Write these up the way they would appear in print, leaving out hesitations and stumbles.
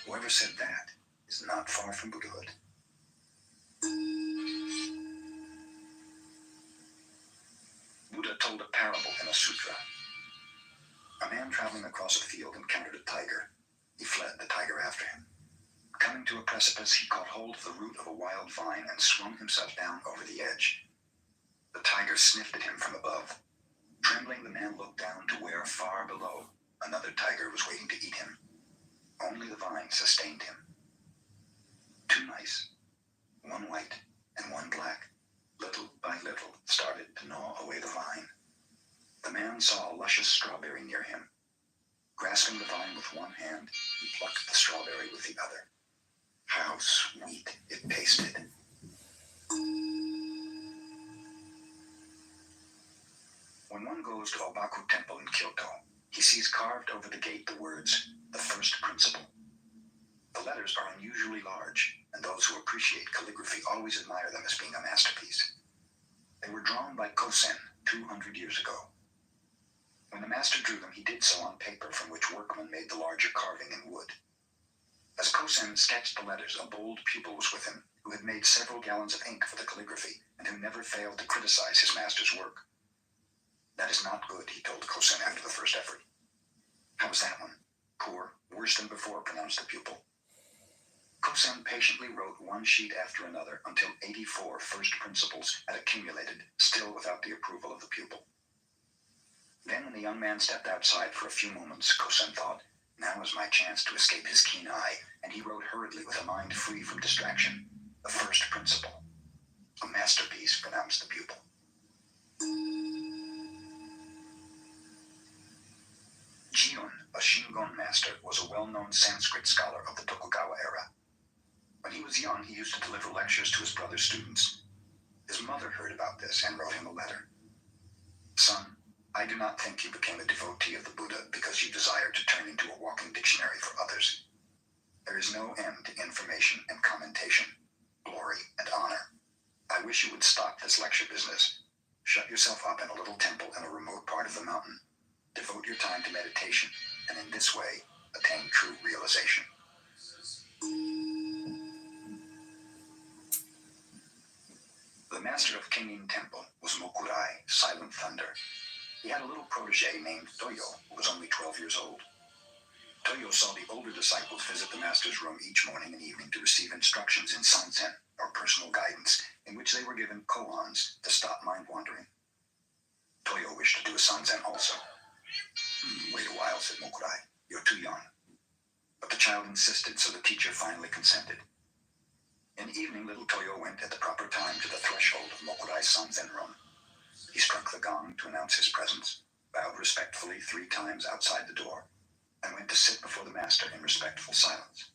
Whoever said that is not far from Buddhahood. Buddha told a parable in a sutra. A man traveling across a field encountered a tiger. He fled, the tiger after him. Coming to a precipice, he caught hold of the root of a wild vine and swung himself down over the edge. The tiger sniffed at him from above. Trembling, the man looked down to where, far below, another tiger was waiting to eat him. Only the vine sustained him. Two mice, one white and one black, little by little started to gnaw away the vine. The man saw a luscious strawberry near him. Grasping the vine with one hand, he plucked the strawberry with the other. How sweet it tasted. When one goes to Obaku Temple in Kyoto, he sees carved over the gate the words, "The First Principle." The letters are unusually large, and those who appreciate calligraphy always admire them as being a masterpiece. They were drawn by Kosen 200 years ago. When the master drew them, he did so on paper from which workmen made the larger carving in wood. As Kosen sketched the letters, a bold pupil was with him, who had made several gallons of ink for the calligraphy, and who never failed to criticize his master's work. "That is not good," he told Kosen after the first effort. "How's that one?" "Poor, worse than before," pronounced the pupil. Kosen patiently wrote one sheet after another until 84 first principles had accumulated, still without the approval of the pupil. Then when the young man stepped outside for a few moments, Kosen thought, now is my chance to escape his keen eye, and he wrote hurriedly with a mind free from distraction, "The First Principle." "A masterpiece," pronounced the pupil. Jiun, a Shingon master, was a well-known Sanskrit scholar of the Tokugawa era. When he was young, he used to deliver lectures to his brother's students. His mother heard about this and wrote him a letter. "Son, I do not think you became a devotee of the Buddha because you desired to turn into a walking dictionary for others. There is no end to information and commentation, glory and honor. I wish you would stop this lecture business. Shut yourself up in a little temple in a remote part of the mountain. Devote your time to meditation, and in this way, attain true realization." The master of Kenin Temple was Mokurai, Silent Thunder. He had a little protege named Toyo, who was only 12 years old. Toyo saw the older disciples visit the master's room each morning and evening to receive instructions in sanzen, or personal guidance, in which they were given koans to stop mind wandering. Toyo wished to do a sanzen also. "Wait a while," said Mokurai. "You're too young." But the child insisted, so the teacher finally consented. In the evening, little Toyo went at the proper time to the threshold of Mokurai's sanzen room. He struck the gong to announce his presence, bowed respectfully 3 times outside the door, and went to sit before the master in respectful silence.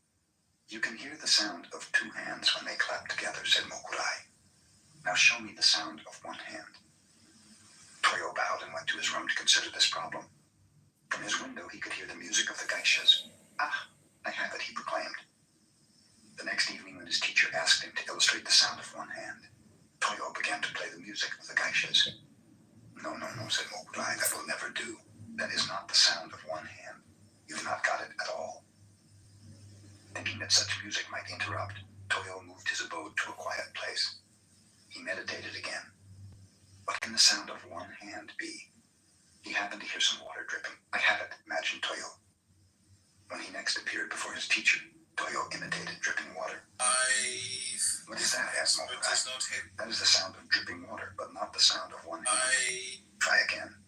"You can hear the sound of 2 hands when they clap together," said Mokurai. "Now show me the sound of 1 hand." Toyo bowed and went to his room to consider this problem. From his window he could hear the music of the geishas. "Ah, I have it," he proclaimed. The next evening, when his teacher asked him to illustrate the sound of 1 hand, Toyo began to play the music of the geishas. No, said Mokurai, "that will never do. That is not the sound of 1 hand. You've not got it at all." Thinking that such music might interrupt, Toyo moved his abode to a quiet place. He meditated again. What can the sound of 1 hand be? He happened to hear some water dripping. "I have it," imagined Toyo. When he next appeared before his teacher, Toyo imitated dripping water. "What is that?" asked Mokurai. "That is the sound of dripping water, but not the sound of 1 hand. Try again."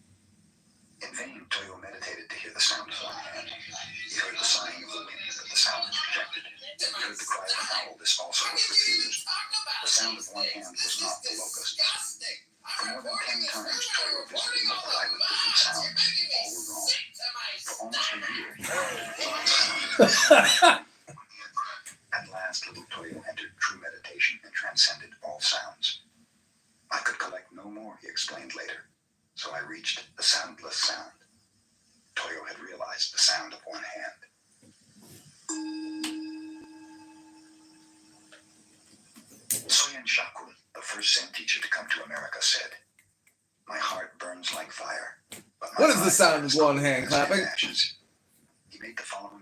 In vain, Toyo meditated to hear the sound of 1 hand. He heard the sighing of the wind, but the sound was rejected. He heard the cry of an owl. This also was refused. The sound of 1 hand was not the locust. For more than 10 times, Toyo visited Mokurai with different sounds. All were wrong. For almost a year, he heard the sound. At last, little Toyo entered true meditation and transcended all sounds. "I could collect no more," he explained later, "so I reached the soundless sound." Toyo had realized the sound of 1 hand. Soyen Shakun, the first Zen teacher to come to America, said, "My heart burns like fire, but my What is the sound of 1 hand clapping?" ashes." He made the following